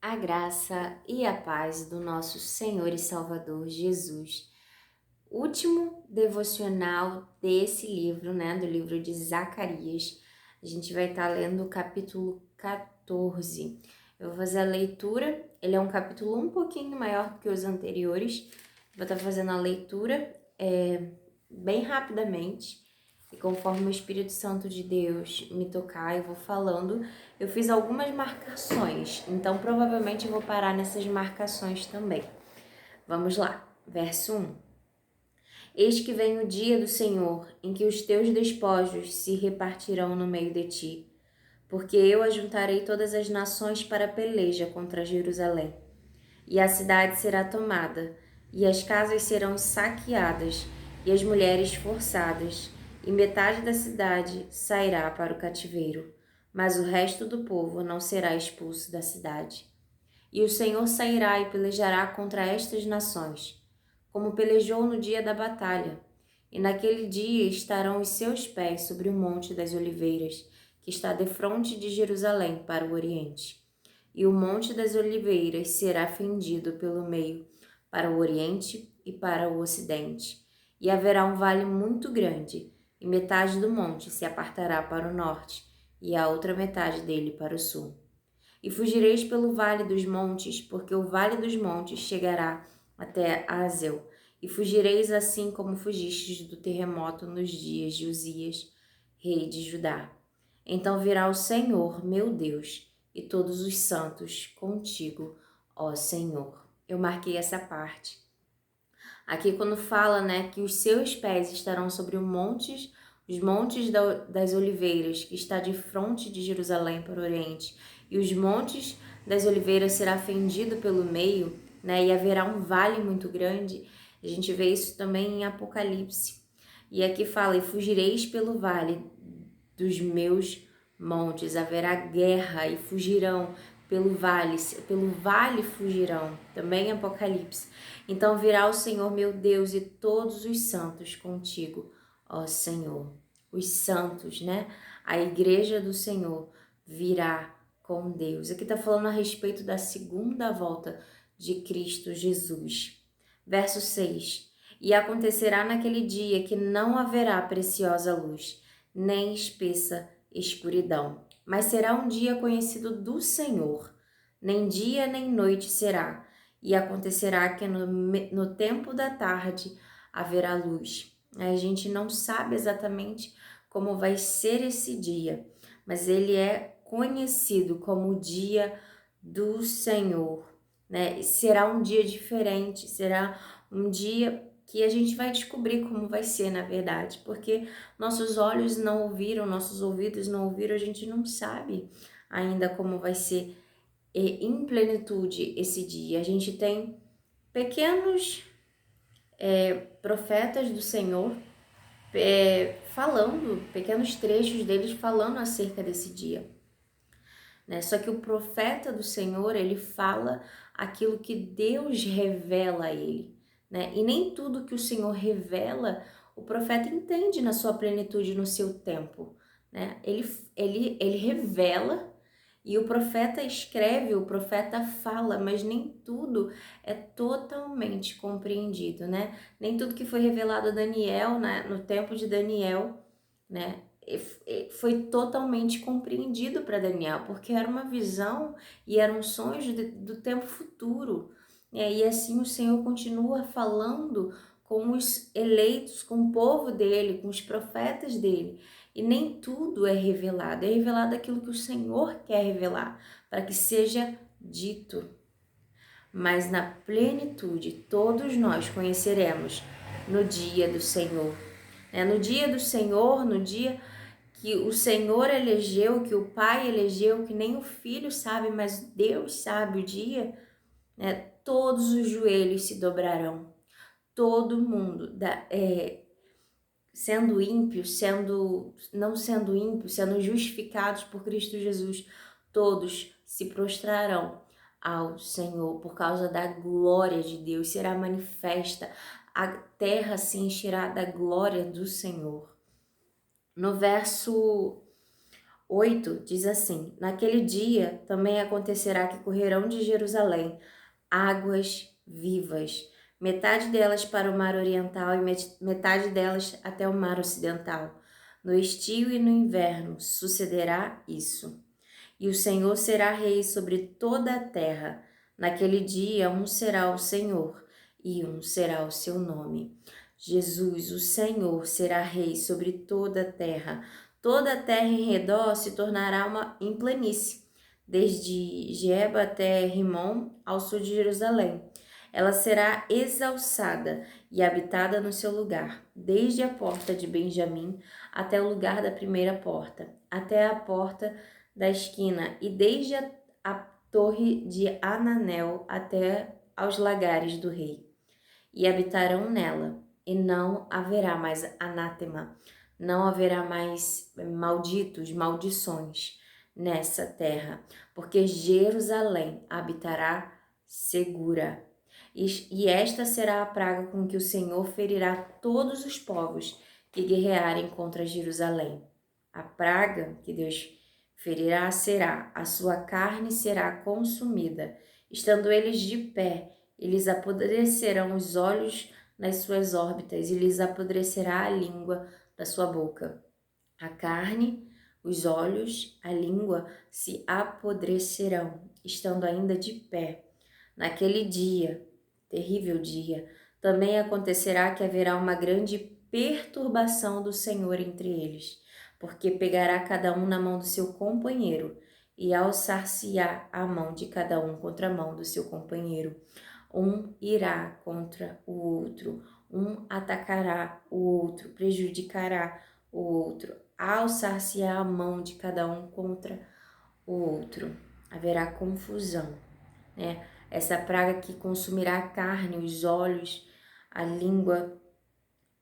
A graça e a paz do nosso Senhor e Salvador Jesus. Último devocional desse livro, né, do livro de Zacarias. A gente vai estar lendo o capítulo 14. Eu vou fazer a leitura, ele é um capítulo um pouquinho maior do que os anteriores. Vou estar fazendo a leitura bem rapidamente. E conforme o Espírito Santo de Deus me tocar, eu vou falando. Eu fiz algumas marcações, então provavelmente eu vou parar nessas marcações também. Vamos lá, verso 1. Eis que vem o dia do Senhor, em que os teus despojos se repartirão no meio de ti, porque eu ajuntarei todas as nações para a peleja contra Jerusalém. E a cidade será tomada, e as casas serão saqueadas, e as mulheres forçadas, e metade da cidade sairá para o cativeiro, mas o resto do povo não será expulso da cidade. E o Senhor sairá e pelejará contra estas nações, como pelejou no dia da batalha. E naquele dia estarão os seus pés sobre o monte das oliveiras, que está defronte de Jerusalém para o oriente. E o monte das oliveiras será fendido pelo meio, para o oriente e para o ocidente. E haverá um vale muito grande, e metade do monte se apartará para o norte, e a outra metade dele para o sul. E fugireis pelo vale dos montes, porque o vale dos montes chegará até Azel. E fugireis assim como fugistes do terremoto nos dias de Uzias, rei de Judá. Então virá o Senhor, meu Deus, e todos os santos contigo, ó Senhor. Eu marquei essa parte. Aqui quando fala, né, que os seus pés estarão sobre os montes das oliveiras, que está de fronte de Jerusalém para o oriente, e os montes das oliveiras será fendido pelo meio, né, e haverá um vale muito grande. A gente vê isso também em Apocalipse. E aqui fala, e fugireis pelo vale dos meus montes, haverá guerra e fugirão pelo vale fugirão, também em Apocalipse. Então virá o Senhor meu Deus e todos os santos contigo, ó Senhor. Os santos, né? A igreja do Senhor virá com Deus. Aqui está falando a respeito da segunda volta de Cristo Jesus. Verso 6. E acontecerá naquele dia que não haverá preciosa luz, nem espessa escuridão, mas será um dia conhecido do Senhor, nem dia nem noite será, e acontecerá que no tempo da tarde haverá luz. A gente não sabe exatamente como vai ser esse dia, mas ele é conhecido como o dia do Senhor, né? Será um dia diferente, será um dia que a gente vai descobrir como vai ser, na verdade, porque nossos olhos não ouviram, nossos ouvidos não ouviram, a gente não sabe ainda como vai ser em plenitude esse dia. A gente tem pequenos profetas do Senhor falando, pequenos trechos deles falando acerca desse dia. Né? Só que o profeta do Senhor, ele fala aquilo que Deus revela a ele. Né? E nem tudo que o Senhor revela, o profeta entende na sua plenitude, no seu tempo. Né? Ele revela e o profeta escreve, o profeta fala, mas nem tudo é totalmente compreendido, né? Nem tudo que foi revelado a Daniel, né, no tempo de Daniel, né, foi totalmente compreendido para Daniel, porque era uma visão e eram sonhos do tempo futuro. E assim o Senhor continua falando com os eleitos, com o povo dele, com os profetas dele. E nem tudo é revelado aquilo que o Senhor quer revelar, para que seja dito. Mas na plenitude, todos nós conheceremos no dia do Senhor. No dia do Senhor, no dia que o Senhor elegeu, que o Pai elegeu, que nem o Filho sabe, mas Deus sabe o dia, né? Todos os joelhos se dobrarão. Todo mundo, sendo ímpio, não sendo ímpio, sendo justificados por Cristo Jesus, todos se prostrarão ao Senhor por causa da glória de Deus. Será manifesta, a terra se encherá da glória do Senhor. No verso 8 diz assim: Naquele dia também acontecerá que correrão de Jerusalém águas vivas, metade delas para o mar oriental e metade delas até o mar ocidental. No estio e no inverno sucederá isso. E o Senhor será rei sobre toda a terra. Naquele dia, um será o Senhor e um será o seu nome. Jesus, o Senhor, será rei sobre toda a terra. Toda a terra em redor se tornará uma em planície, desde Geba até Rimon, ao sul de Jerusalém. Ela será exalçada e habitada no seu lugar, desde a porta de Benjamim até o lugar da primeira porta, até a porta da esquina, e desde a torre de Ananel até aos lagares do rei. E habitarão nela, e não haverá mais anátema, não haverá mais malditos, maldições nessa terra, porque Jerusalém habitará segura. E esta será a praga com que o Senhor ferirá todos os povos que guerrearem contra Jerusalém. A praga que Deus ferirá será: a sua carne será consumida. Estando eles de pé, eles apodrecerão os olhos nas suas órbitas, e lhes apodrecerá a língua da sua boca. A carne, os olhos, a língua se apodrecerão, estando ainda de pé. Naquele dia, terrível dia, também acontecerá que haverá uma grande perturbação do Senhor entre eles, porque pegará cada um na mão do seu companheiro e alçar-se-á a mão de cada um contra a mão do seu companheiro. Um irá contra o outro, um atacará o outro, prejudicará o outro, alçar-se-á a mão de cada um contra o outro. Haverá confusão, né? Essa praga que consumirá a carne, os olhos, a língua.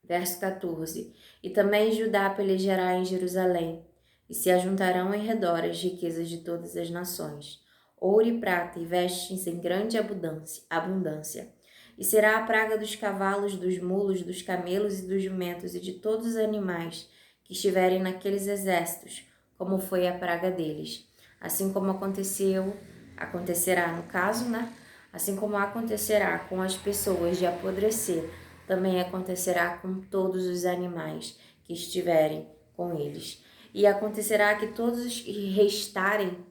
Verso 14. E também Judá pelejará em Jerusalém, e se ajuntarão em redor as riquezas de todas as nações, ouro e prata e vestes em grande abundância. E será a praga dos cavalos, dos mulos, dos camelos e dos jumentos e de todos os animais que estiverem naqueles exércitos, como foi a praga deles. Assim como acontecerá no caso, né? Assim como acontecerá com as pessoas de apodrecer, também acontecerá com todos os animais que estiverem com eles. E acontecerá que todos os que restarem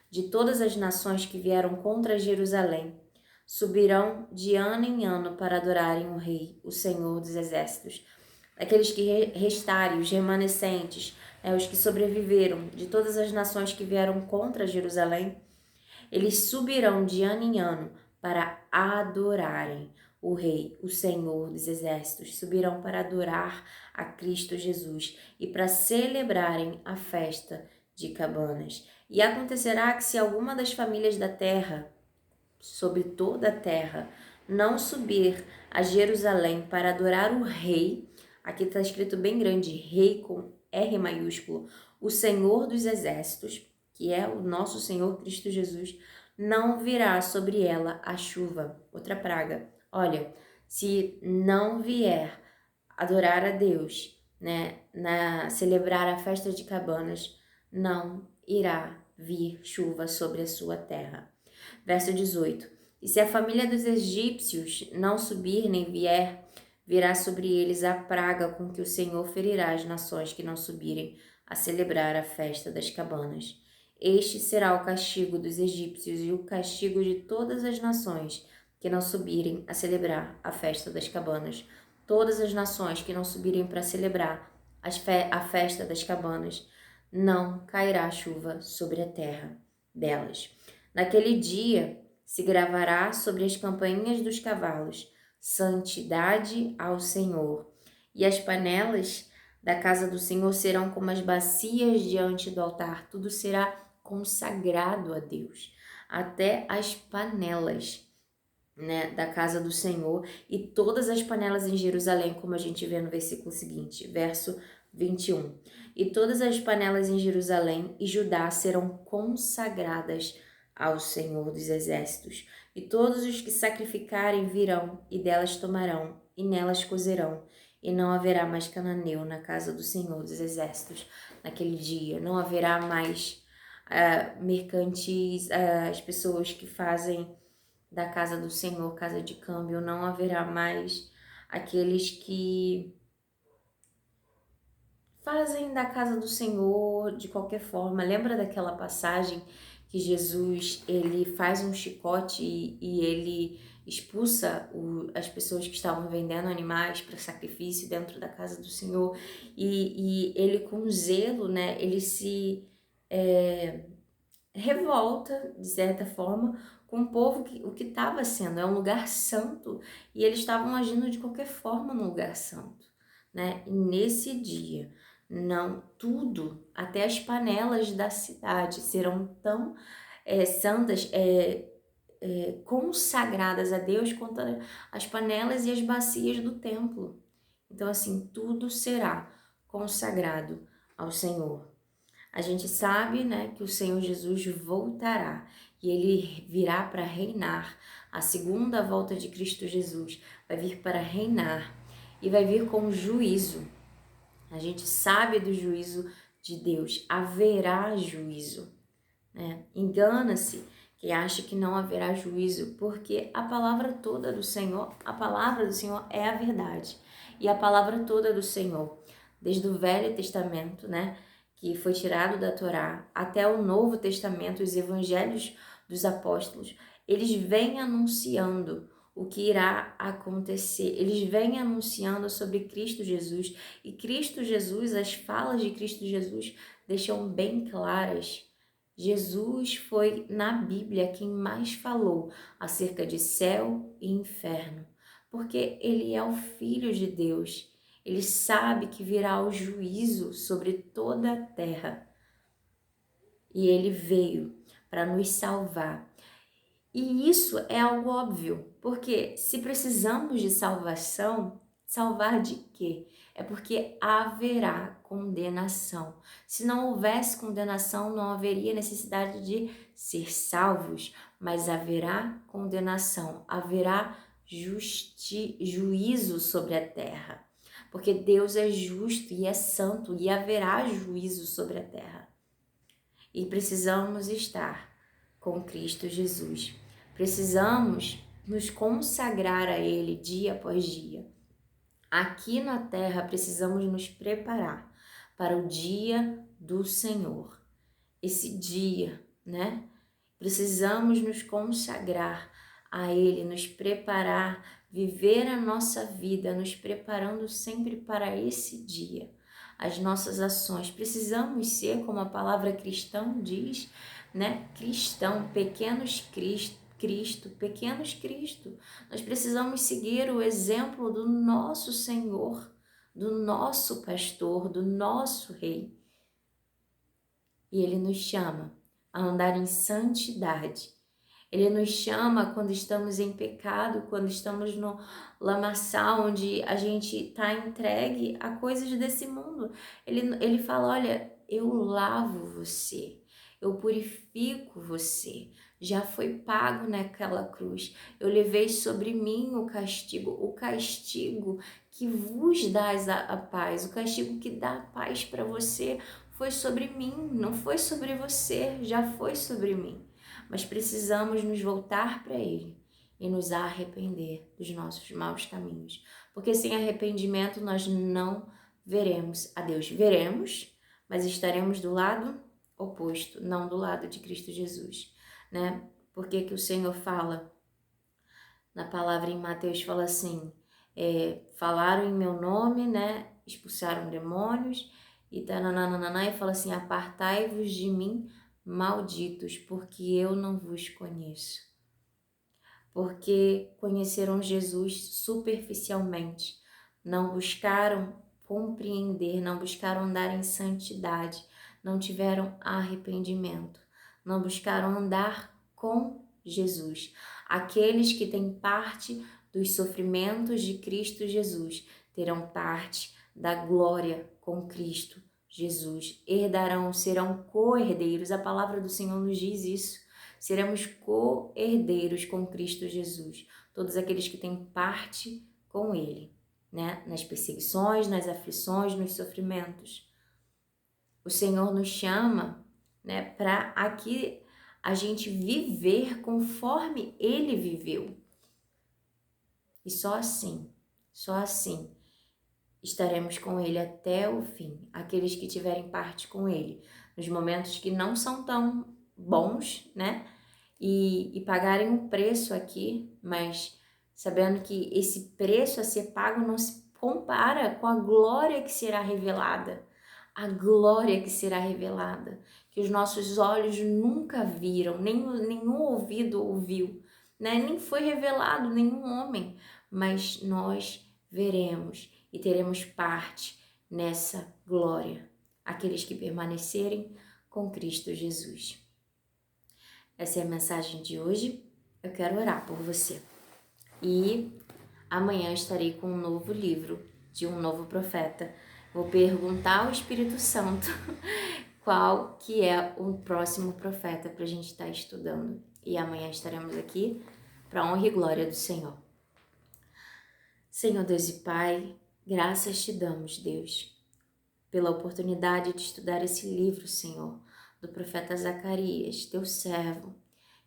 de todas as nações que vieram contra Jerusalém subirão de ano em ano para adorarem o Rei, o Senhor dos Exércitos. Aqueles que restarem, os remanescentes, os que sobreviveram de todas as nações que vieram contra Jerusalém, eles subirão de ano em ano para adorarem o Rei, o Senhor dos Exércitos. Subirão para adorar a Cristo Jesus e para celebrarem a festa de Cabanas. E acontecerá que se alguma das famílias da terra, sobre toda a terra, não subir a Jerusalém para adorar o Rei, aqui está escrito bem grande, Rei com R maiúsculo, o Senhor dos Exércitos, que é o nosso Senhor Cristo Jesus, não virá sobre ela a chuva. Outra praga. Olha, se não vier adorar a Deus, né, celebrar a festa de Cabanas, não irá vir chuva sobre a sua terra. Verso 18. E se a família dos egípcios não subir nem vier, virá sobre eles a praga com que o Senhor ferirá as nações que não subirem a celebrar a festa das cabanas. Este será o castigo dos egípcios e o castigo de todas as nações que não subirem a celebrar a festa das cabanas. Todas as nações que não subirem para celebrar a festa das cabanas, não cairá chuva sobre a terra delas. Naquele dia se gravará sobre as campainhas dos cavalos: santidade ao Senhor. E as panelas da casa do Senhor serão como as bacias diante do altar. Tudo será consagrado a Deus, até as panelas, né, da casa do Senhor, e todas as panelas em Jerusalém, como a gente vê no versículo seguinte, verso 21. E todas as panelas em Jerusalém e Judá serão consagradas ao Senhor dos Exércitos. E todos os que sacrificarem virão e delas tomarão, e nelas cozerão. e não haverá mais cananeu na casa do Senhor dos Exércitos naquele dia. Não haverá mais mercantis, as pessoas que fazem da casa do Senhor casa de câmbio. Não haverá mais aqueles que fazem da casa do Senhor de qualquer forma. Lembra daquela passagem que Jesus, ele faz um chicote e ele expulsa as pessoas que estavam vendendo animais para sacrifício dentro da casa do Senhor, e ele com zelo, né, ele se revolta, de certa forma, com o povo, o que estava sendo, é um lugar santo, e eles estavam agindo de qualquer forma no lugar santo, né? E nesse dia, não, tudo, até as panelas da cidade serão tão santas, consagradas a Deus quanto as panelas e as bacias do templo. Então, assim, tudo será consagrado ao Senhor. A gente sabe, né, que o Senhor Jesus voltará e ele virá para reinar. A segunda volta de Cristo Jesus vai vir para reinar e vai vir com juízo. A gente sabe do juízo de Deus, haverá juízo, né? Engana-se quem acha que não haverá juízo, porque a palavra toda do Senhor, a palavra do Senhor é a verdade. E a palavra toda do Senhor, desde o Velho Testamento, né, que foi tirado da Torá, até o Novo Testamento, os evangelhos dos apóstolos, eles vêm anunciando o que irá acontecer. Eles vêm anunciando sobre Cristo Jesus, e Cristo Jesus, as falas de Cristo Jesus deixam bem claras. Jesus foi, na Bíblia, quem mais falou acerca de céu e inferno, porque ele é o Filho de Deus. Ele sabe que virá o juízo sobre toda a terra. E ele veio para nos salvar. E isso é algo óbvio, porque se precisamos de salvação, salvar de quê? É porque haverá condenação. Se não houvesse condenação, não haveria necessidade de ser salvos, mas haverá condenação, haverá juízo sobre a terra. Porque Deus é justo e é santo e haverá juízo sobre a terra. E precisamos estar com Cristo Jesus. Precisamos nos consagrar a Ele dia após dia. Aqui na terra precisamos nos preparar para o dia do Senhor. Esse dia, né? Precisamos nos consagrar a Ele, nos preparar, viver a nossa vida, nos preparando sempre para esse dia. As nossas ações, precisamos ser, como a palavra cristão diz, né? Cristão, pequenos pequenos Cristo. Nós precisamos seguir o exemplo do nosso Senhor, do nosso pastor, do nosso Rei. E Ele nos chama a andar em santidade. Ele nos chama quando estamos em pecado, quando estamos no lamaçal, onde a gente está entregue a coisas desse mundo. Ele fala, olha, eu lavo você, eu purifico você. Já foi pago naquela cruz. Eu levei sobre mim o castigo que vos dá a paz, o castigo que dá a paz para você foi sobre mim, não foi sobre você, já foi sobre mim. Mas precisamos nos voltar para Ele e nos arrepender dos nossos maus caminhos. Porque sem arrependimento nós não veremos a Deus. Veremos, mas estaremos do lado oposto, não do lado de Cristo Jesus, né? Porque que o Senhor fala na palavra em Mateus, fala assim, falaram em meu nome, né? Expulsaram demônios e tananana, e fala assim, apartai-vos de mim, malditos, porque eu não vos conheço. Porque conheceram Jesus superficialmente, não buscaram compreender, não buscaram andar em santidade, não tiveram arrependimento, não buscaram andar com Jesus. Aqueles que têm parte dos sofrimentos de Cristo Jesus terão parte da glória com Cristo Jesus. Herdarão, serão co-herdeiros. A palavra do Senhor nos diz isso. Seremos co-herdeiros com Cristo Jesus. Todos aqueles que têm parte com Ele. né? Nas perseguições, nas aflições, nos sofrimentos. O Senhor nos chama, né, para aqui a gente viver conforme Ele viveu. E só assim, estaremos com Ele até o fim. Aqueles que tiverem parte com Ele, nos momentos que não são tão bons, né? E pagarem um preço aqui, mas sabendo que esse preço a ser pago não se compara com a glória que será revelada. A glória que será revelada, que os nossos olhos nunca viram, nenhum ouvido ouviu, né? Nem foi revelado nenhum homem, mas nós veremos e teremos parte nessa glória, aqueles que permanecerem com Cristo Jesus. Essa é a mensagem de hoje. Eu quero orar por você. E amanhã estarei com um novo livro de um novo profeta. Vou perguntar ao Espírito Santo qual que é o próximo profeta para a gente estar estudando. E amanhã estaremos aqui para a honra e glória do Senhor. Senhor Deus e Pai, graças te damos, Deus, pela oportunidade de estudar esse livro, Senhor, do profeta Zacarias, teu servo,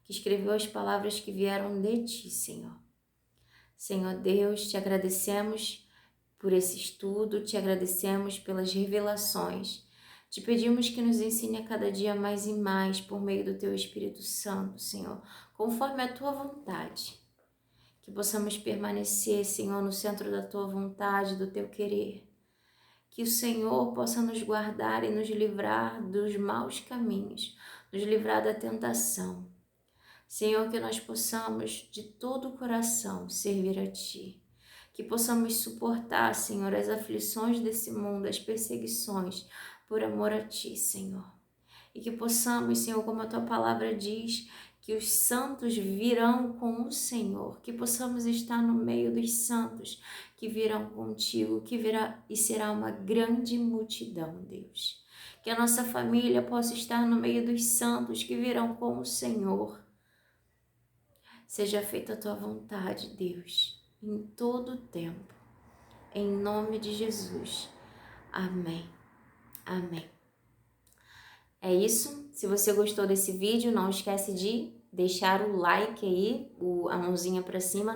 que escreveu as palavras que vieram de ti, Senhor. Senhor Deus, te agradecemos por esse estudo, te agradecemos pelas revelações. Te pedimos que nos ensine a cada dia mais e mais por meio do teu Espírito Santo, Senhor, conforme a tua vontade. Que possamos permanecer, Senhor, no centro da tua vontade, do teu querer. Que o Senhor possa nos guardar e nos livrar dos maus caminhos, nos livrar da tentação. Senhor, que nós possamos de todo o coração servir a Ti. Que possamos suportar, Senhor, as aflições desse mundo, as perseguições, por amor a Ti, Senhor. E que possamos, Senhor, como a Tua palavra diz, que os santos virão com o Senhor, que possamos estar no meio dos santos que virão contigo, que virá e será uma grande multidão, Deus. Que a nossa família possa estar no meio dos santos que virão com o Senhor. Seja feita a tua vontade, Deus, em todo o tempo. Em nome de Jesus. Amém. Amém. É isso. Se você gostou desse vídeo, não esquece de deixar o like aí, a mãozinha para cima,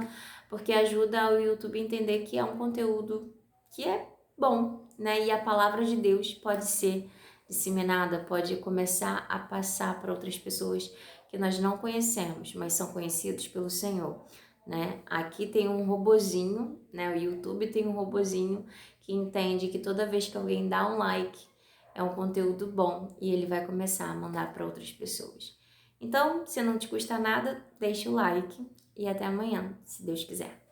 porque ajuda o YouTube a entender que é um conteúdo que é bom, né? E a palavra de Deus pode ser disseminada, pode começar a passar para outras pessoas que nós não conhecemos, mas são conhecidos pelo Senhor, né? Aqui tem um robozinho, né? O YouTube tem um robozinho que entende que toda vez que alguém dá um like, é um conteúdo bom e ele vai começar a mandar para outras pessoas. Então, se não te custa nada, deixa o like e até amanhã, se Deus quiser.